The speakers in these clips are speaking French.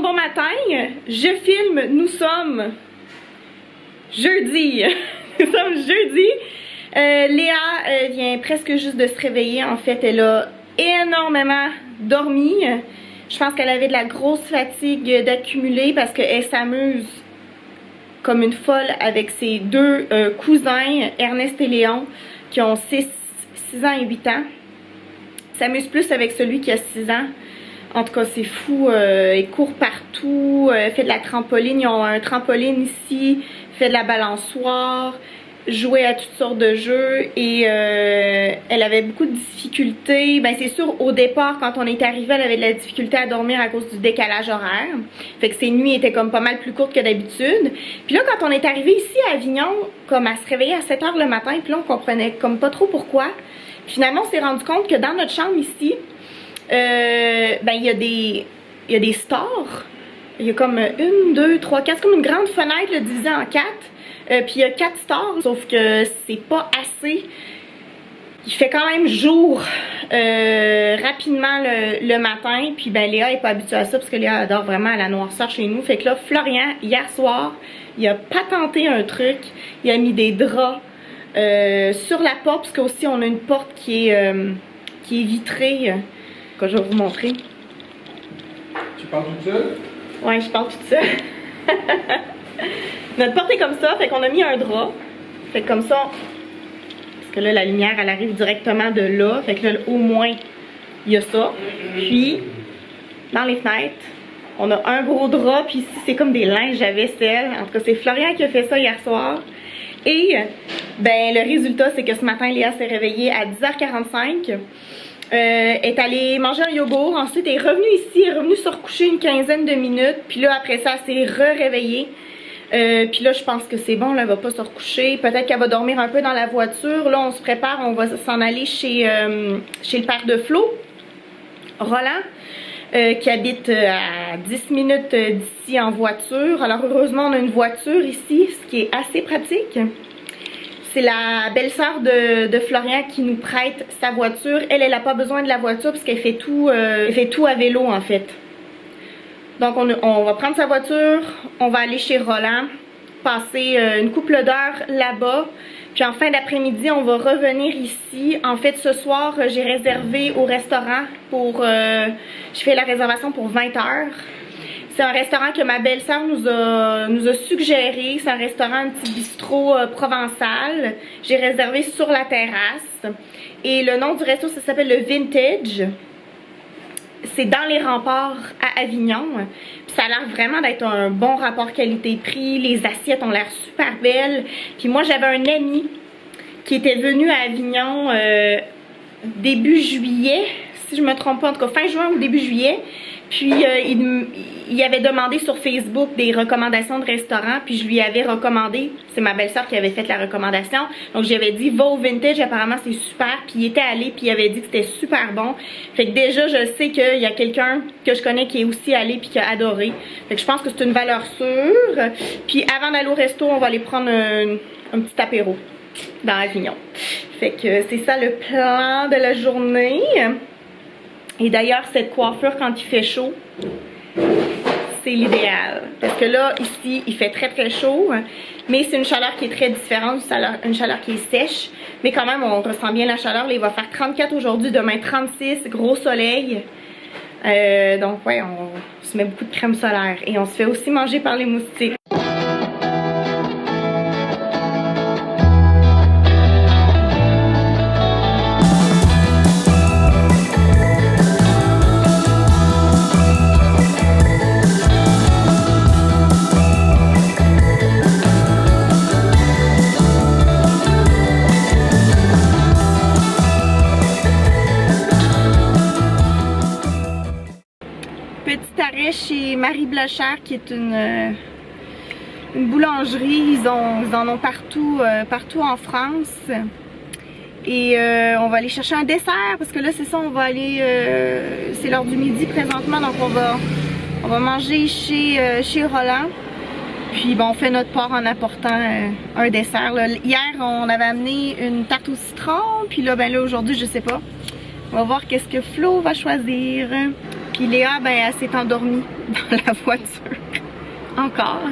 bon matin, je filme, nous sommes jeudi. Nous sommes jeudi. Léa vient presque juste de se réveiller. En fait, elle a énormément dormi. Je pense qu'elle avait de la grosse fatigue d'accumuler parce qu'elle s'amuse comme une folle avec ses deux cousins, Ernest et Léon, qui ont 6 ans et 8 ans. S'amuse plus avec celui qui a 6 ans. En tout cas, c'est fou. Il court partout, fait de la trampoline. Ils ont un trampoline ici, fait de la balançoire, jouait à toutes sortes de jeux. Et elle avait beaucoup de difficultés. Ben, c'est sûr, au départ, quand on est arrivé, elle avait de la difficulté à dormir à cause du décalage horaire. Fait que ses nuits étaient comme pas mal plus courtes que d'habitude. Puis là, quand on est arrivé ici à Avignon, comme à se réveiller à 7 h le matin, puis là, on comprenait comme pas trop pourquoi. Finalement, on s'est rendu compte que dans notre chambre ici, ben il y a des stores. Il y a comme 1, 2, 3, 4, c'est comme une grande fenêtre là, divisée en 4. Puis il y a 4 stores, sauf que c'est pas assez. Il fait quand même jour rapidement le matin. Puis ben Léa est pas habituée à ça parce que Léa adore vraiment la noirceur chez nous. Fait que là, Florian, hier soir, il a patenté un truc. Il a mis des draps sur la porte, parce qu'aussi on a une porte qui est vitrée. Que je vais vous montrer. Tu parles toute seule? Ouais, je parle toute seule. Notre porte est comme ça, fait qu'on a mis un drap. Fait que comme ça, parce que là, la lumière, elle arrive directement de là. Fait que là, au moins, il y a ça. Puis, dans les fenêtres, on a un gros drap. Puis ici, c'est comme des linges à vaisselle. En tout cas, c'est Florian qui a fait ça hier soir. Et, ben, le résultat, c'est que ce matin, Léa s'est réveillée à 10 h 45. Est allée manger un yogourt, ensuite est revenue ici, est revenue se recoucher une quinzaine de minutes, puis là après ça elle s'est réveillée. Puis là je pense que c'est bon, là, elle va pas se recoucher, peut-être qu'elle va dormir un peu dans la voiture. Là on se prépare, on va s'en aller chez le père de Flo, Roland, qui habite à 10 minutes d'ici en voiture. Alors heureusement on a une voiture ici, ce qui est assez pratique. C'est la belle-sœur de Florian qui nous prête sa voiture. Elle n'a pas besoin de la voiture parce qu'elle fait tout à vélo en fait. Donc on va prendre sa voiture, on va aller chez Roland, passer une couple d'heures là-bas. Puis en fin d'après-midi, on va revenir ici. En fait, ce soir, j'ai réservé au restaurant pour... je fais la réservation pour 20 h. C'est un restaurant que ma belle-sœur nous a suggéré. C'est un restaurant, un petit bistrot provençal. J'ai réservé sur la terrasse. Et le nom du resto, ça s'appelle le Vintage. C'est dans les remparts à Avignon. Puis ça a l'air vraiment d'être un bon rapport qualité-prix. Les assiettes ont l'air super belles. Puis moi, j'avais un ami qui était venu à Avignon début juillet, si je me trompe pas, en tout cas fin juin ou début juillet. Puis il avait demandé sur Facebook des recommandations de restaurants, puis je lui avais recommandé, c'est ma belle-sœur qui avait fait la recommandation, donc j'avais dit va au Vintage, apparemment c'est super, puis il était allé, puis il avait dit que c'était super bon. Fait que déjà je sais qu'il y a quelqu'un que je connais qui est aussi allé puis qui a adoré. Fait que je pense que c'est une valeur sûre. Puis avant d'aller au resto, on va aller prendre un petit apéro dans Avignon. Fait que c'est ça le plan de la journée. Et d'ailleurs, cette coiffure, quand il fait chaud, c'est l'idéal. Parce que là, ici, il fait très très chaud. Mais c'est une chaleur qui est très différente, une chaleur qui est sèche. Mais quand même, on ressent bien la chaleur. Là, il va faire 34 aujourd'hui, demain 36, gros soleil. Donc ouais, on se met beaucoup de crème solaire. Et on se fait aussi manger par les moustiques. Petit arrêt chez Marie Blochère qui est une boulangerie. Ils en ont partout en France. Et on va aller chercher un dessert parce que là c'est ça, on va aller, c'est l'heure du midi présentement, donc on va manger chez Roland. Puis bon, on fait notre part en apportant un dessert. Là. Hier on avait amené une tarte au citron, puis là ben là aujourd'hui je sais pas. On va voir qu'est-ce que Flo va choisir. Puis Léa, ben, elle s'est endormie dans la voiture. Encore.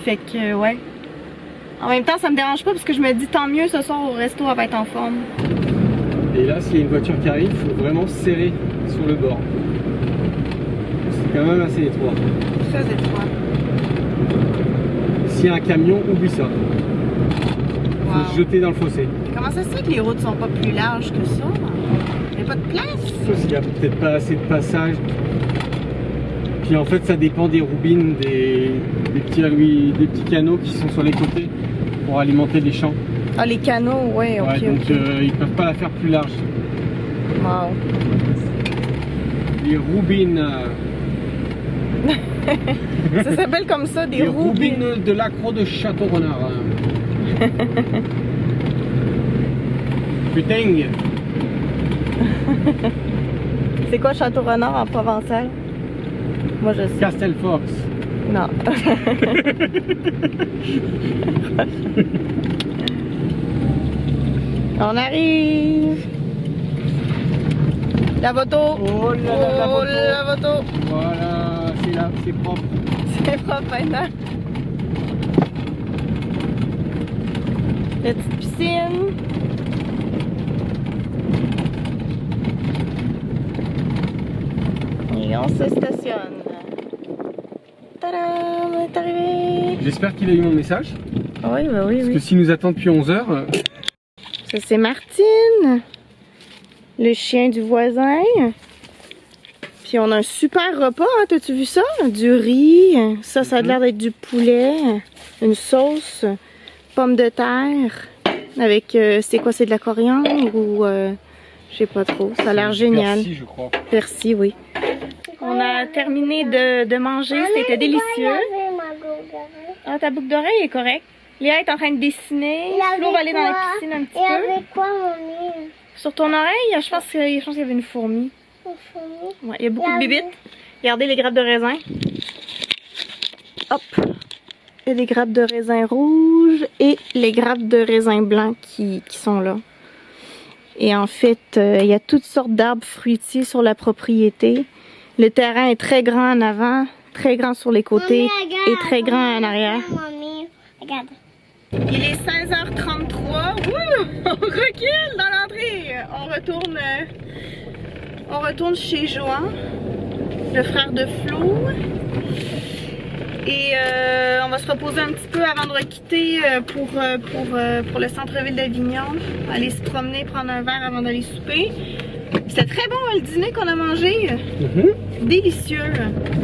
Fait que, ouais. En même temps, ça me dérange pas parce que je me dis tant mieux ce soir au resto, elle va être en forme. Et là, s'il y a une voiture qui arrive, il faut vraiment serrer sur le bord. C'est quand même assez étroit. Très étroit. S'il y a un camion, oublie ça. Wow. Faut se jeter dans le fossé. Comment ça se fait que les routes sont pas plus larges que ça? Il n'y a pas de place? Parce qu'il n'y a peut-être pas assez de passage. Puis en fait, ça dépend des roubines, des petits canaux qui sont sur les côtés pour alimenter les champs. Ah, les canaux, ouais, ok. Ouais, donc ils peuvent pas la faire plus large. Wow. Les roubines. Ça s'appelle comme ça, des Les roubines. roubines de l'accro de Château-Renard. Putain. C'est quoi Château-Renard en provençal? Moi, je sais. Castelfox. Non. On arrive. La moto. Oh là là, la moto. La moto. Voilà, c'est là, c'est propre. C'est propre maintenant. Petite piscine. Et on se stationne. Tadam, on est arrivé. J'espère qu'il a eu mon message. Oui, bah oui, Parce que oui. s'il nous attend depuis 11 heures. Ça, c'est Martine, le chien du voisin. Puis on a un super repas, hein, t'as-tu vu ça? Du riz, ça a l'air d'être du poulet, une sauce, pommes de terre, avec, c'est quoi, c'est de la coriandre ou, je sais pas trop, ça a l'air génial. Persil, je crois. Persil, oui. On a terminé de manger, c'était délicieux. Ah, ta boucle d'oreille est correcte. Léa est en train de dessiner, Flo va aller dans la piscine un petit peu. avec quoi, mamie? Sur ton oreille, je pense qu'il y avait une fourmi. Ouais, il y a beaucoup de bébites. Regardez les grappes de raisin. Hop! Il y a des grappes de raisin rouge et les grappes de raisin blanc qui sont là. Et en fait, il y a toutes sortes d'arbres fruitiers sur la propriété. Le terrain est très grand en avant, très grand sur les côtés et très grand en arrière. Mamie, regarde. Il est 16h33. Wouh! On recule dans l'entrée. On retourne chez Johan, le frère de Flo. Et on va se reposer un petit peu avant de requitter pour le centre-ville d'Avignon. Aller se promener, prendre un verre avant d'aller souper. C'était très bon le dîner qu'on a mangé. Délicieux.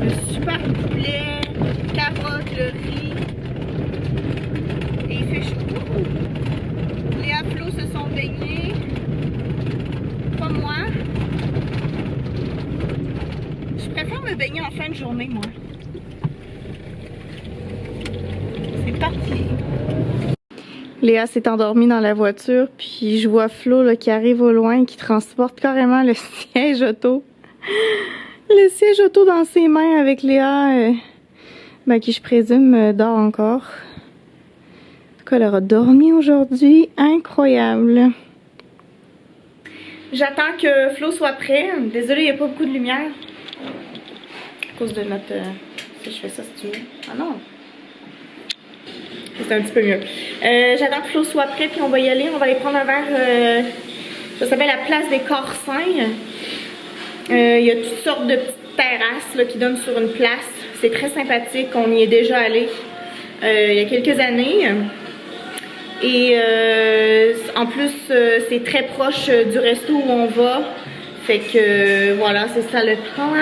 Le super poulet, carottes, le riz. Et il fait chaud. Léa et Flo se sont baignés. Pas moi. Je préfère me baigner en fin de journée, moi. C'est parti. Léa s'est endormie dans la voiture, puis je vois Flo là, qui arrive au loin, qui transporte carrément le siège auto. Le siège auto dans ses mains avec Léa, qui je présume dort encore. En tout cas, elle aura dormi aujourd'hui. Incroyable. J'attends que Flo soit prêt. Désolée, il n'y a pas beaucoup de lumière. À cause de notre... si je fais ça, c'est mieux. Ah non. C'est un petit peu mieux. J'attends que Flo soit prêt, puis on va y aller. On va aller prendre un verre. Ça s'appelle la place des Corsins. Il y a toutes sortes de petites terrasses là, qui donnent sur une place. C'est très sympathique. On y est déjà allé il y a quelques années. Et en plus, c'est très proche du resto où on va. Fait que voilà, c'est ça le plan.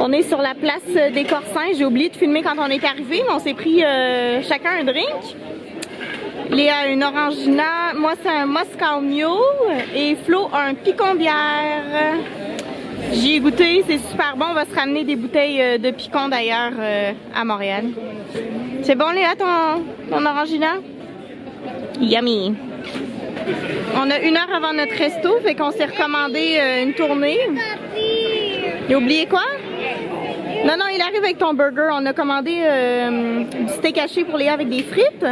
On est sur la place des Corsins. J'ai oublié de filmer quand on est arrivé, mais on s'est pris chacun un drink. Léa a une orangina, moi c'est un Moscow Mule et Flo a un picon bière. J'y ai goûté, c'est super bon. On va se ramener des bouteilles de picon d'ailleurs à Montréal. C'est bon Léa ton orangina? Yummy! On a 1 heure avant notre resto, fait qu'on s'est recommandé une tournée. Il a oublié quoi? Non, non, il arrive avec ton burger. On a commandé du steak haché pour Léa avec des frites.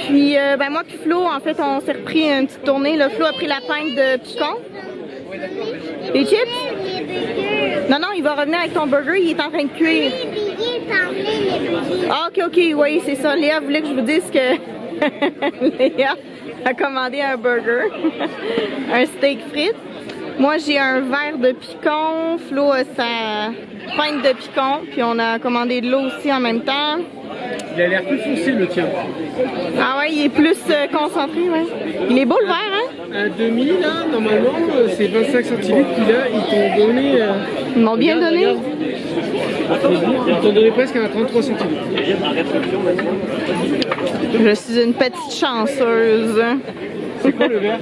Puis, moi puis Flo, en fait, on s'est repris une petite tournée. Là, Flo a pris la pinte de picon. Les chips? Les burgers. Non, non, il va revenir avec ton burger, il est en train de cuire. Les billets, t'en les billets. Ah, ok, oui, c'est ça. Léa voulait que je vous dise que Léa a commandé un burger, un steak frites. Moi, j'ai un verre de picon, Flo a sa pinte de picon, puis on a commandé de l'eau aussi en même temps. Il a l'air plus foncé le tien. Ah ouais, il est plus concentré, ouais. Il est beau le verre, hein? Un demi là, normalement c'est 25 centilitres, puis là ils t'ont donné. Ils m'ont bien regarde, donné. regarde. Ils t'ont donné presque un 33 centilitres. Je suis une petite chanceuse. C'est quoi le verre?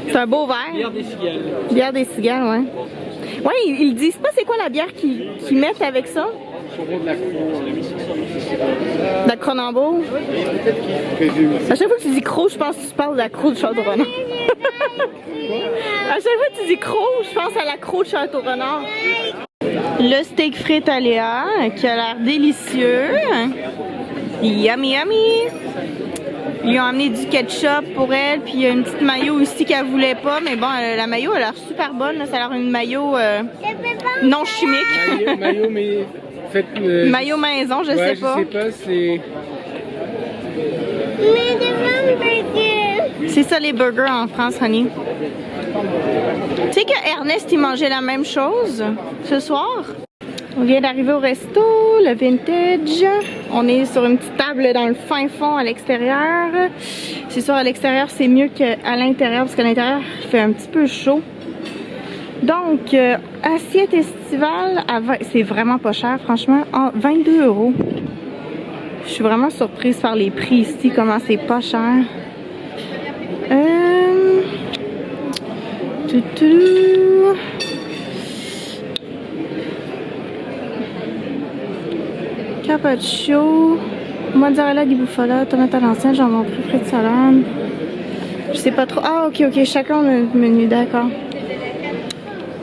C'est un beau verre. Bière des cigales. Bière des cigares, ouais. Ouais, ils disent pas c'est quoi la bière qu'ils mettent avec ça? De la De la Cronenbourg. À chaque fois que tu dis croc, je pense que tu parles de la croc de Château-Renard. À chaque fois que tu dis croc, je pense à la croc de Château-Renard. Le steak frites à Léa, qui a l'air délicieux. Yummy, yummy! Ils ont amené du ketchup pour elle, puis il y a une petite mayo aussi qu'elle voulait pas, mais bon, la mayo a l'air super bonne, là. Ça a l'air une mayo non chimique. Mayo, mais faites. Mayo maison, je sais pas. Je sais pas, c'est. Mais des burgers. C'est ça les burgers en France, honey. Tu sais que Ernest, il mangeait la même chose ce soir? On vient d'arriver au resto, le Vintage. On est sur une petite table dans le fin fond à l'extérieur. C'est sûr, à l'extérieur, c'est mieux qu'à l'intérieur, parce qu'à l'intérieur, il fait un petit peu chaud. Donc, assiette estivale, c'est vraiment pas cher, franchement. 22 €. Je suis vraiment surprise par les prix ici, comment c'est pas cher. Carpaccio, mozzarella di bufala, tomate à l'ancienne, jambon cru, frites de salade. Je sais pas trop. Ah, ok, chacun a un menu, d'accord.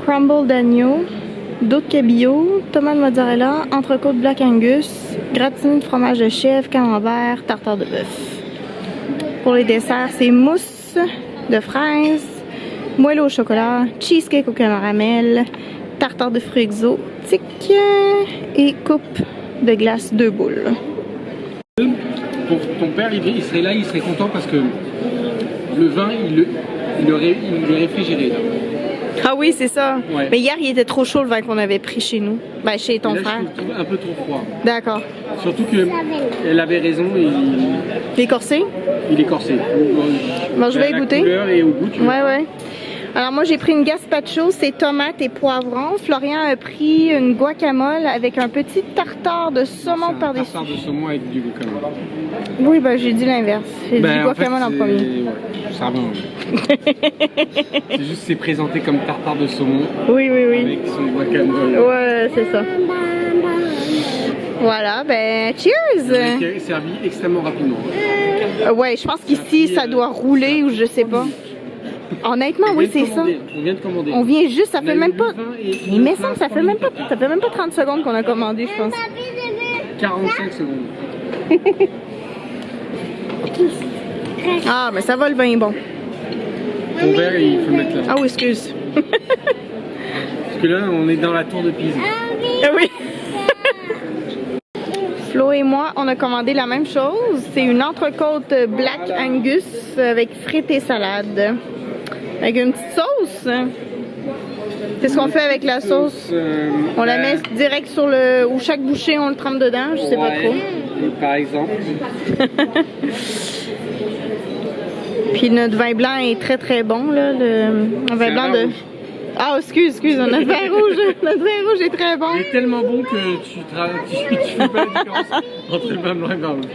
Crumble d'agneau, dos de cabillaud, tomate mozzarella, entrecôte black angus, gratiné de fromage de chèvre, camembert, tartare de bœuf. Pour les desserts, c'est mousse de fraises, moelleux au chocolat, cheesecake au caramel, tartare de fruits exotiques et coupe de glace 2 boules. Pour ton père, il serait là, il serait content parce que le vin, il est réfrigéré. Là. Ah oui, c'est ça. Ouais. Mais hier, il était trop chaud le vin qu'on avait pris chez nous. Ben, chez ton là, frère. Je trouve un peu trop froid. D'accord. Surtout qu'elle avait raison, T'es corsé? il est corsé. Bon, je vais la goûter. Couleur et au goût, tu veux. Ouais. Alors moi j'ai pris une gazpacho, c'est tomates et poivrons. Florian a pris une guacamole avec un petit tartare de saumon par-dessus. Tartare de saumon avec du guacamole. Oui, ben j'ai dit l'inverse. J'ai dit guacamole en premier. Ouais, ça revient. C'est juste c'est présenté comme tartare de saumon. Oui. Avec son guacamole. Ouais, c'est ça. Voilà, ben cheers! Qui est servi extrêmement rapidement. Ouais, je pense qu'ici ça doit rouler ou je sais pas. Honnêtement, oui, c'est ça. On vient de commander. On vient juste, ça fait même pas. Il me semble que ça fait même pas 30 secondes qu'on a commandé, je pense. 45 secondes. Ah, mais ça va, le vin est bon. Ton verre, il faut mettre là. Ah oui, excuse. Parce que là, on est dans la tour de Pise. Ah oui. Flo et moi, on a commandé la même chose. C'est une entrecôte Black Angus avec frites et salade. Avec une petite sauce. Qu'est-ce qu'on fait avec la sauce? On la met direct sur le... Ou chaque bouchée, on le trempe dedans, je sais pas trop. Par exemple. Puis notre vin blanc est très très bon, là. Le vin blanc de... Ah, excuse, notre vin rouge est très bon. Il est tellement bon que tu fais pas la différence entre le vin blanc et le vin rouge.